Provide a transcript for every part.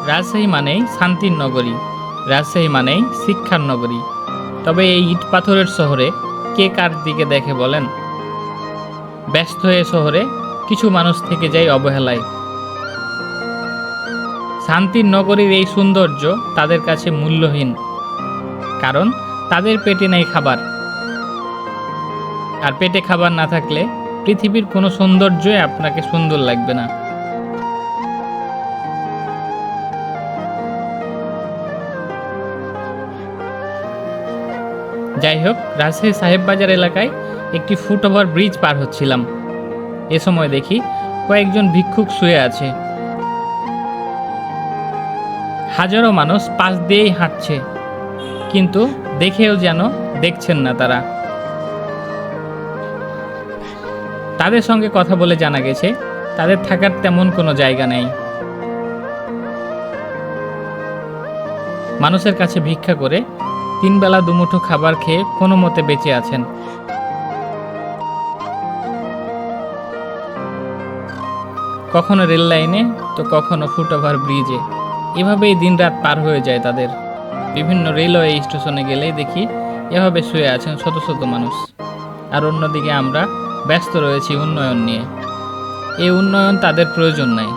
রাজশাহী মানেই শান্তির নগরী, রাজশাহী মানেই শিক্ষার নগরী। তবে এই ইট পাথরের শহরে কে কার দিকে দেখে বলেন? ব্যস্ত হয়ে শহরে কিছু মানুষ থেকে যায় অবহেলায়। শান্তির নগরীর এই সৌন্দর্য তাদের কাছে মূল্যহীন, কারণ তাদের পেটে নেই খাবার। আর পেটে খাবার না থাকলে পৃথিবীর কোনো সৌন্দর্যই আপনাকে সুন্দর লাগবে না। যাই হোক, রাজশাহী সাহেববাজার এলাকায় একটি ফুটওভার ব্রিজ পার হচ্ছিলাম। এ সময় দেখি কয়েকজন ভিক্ষুক শুয়ে আছে। হাজারো মানুষ পাশ দিয়েই হাঁটছে, কিন্তু দেখেও যেন দেখছেন না তারা। তাদের সঙ্গে কথা বলে জানা গেছে তাদের থাকার তেমন কোনো জায়গা নেই। মানুষের কাছে ভিক্ষা করে 3 বেলা দুমুঠো খাবার খেয়ে কোনো মতে বেঁচে আছেন। কখনো রেল লাইনে তো কখনো ফুটওভার ব্রিজে, এভাবেই দিনরাত পার হয়ে যায় তাদের। বিভিন্ন রেলওয়ে স্টেশনে গেলেই দেখি এভাবে শুয়ে আছেন শত শত মানুষ। আর অন্যদিকে আমরা ব্যস্ত রয়েছি উন্নয়ন নিয়ে। এই উন্নয়ন তাদের প্রয়োজন নাই,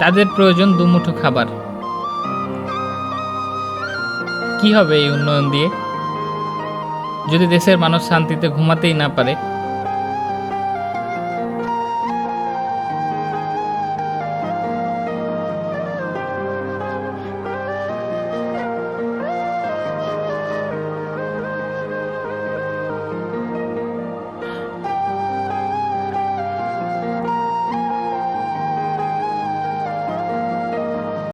তাদের প্রয়োজন দুমুঠো খাবার। কি হবে এই উন্নয়ন দিয়ে? যদি দেশের মানুষ শান্তিতে ঘুমাতেই না পারে,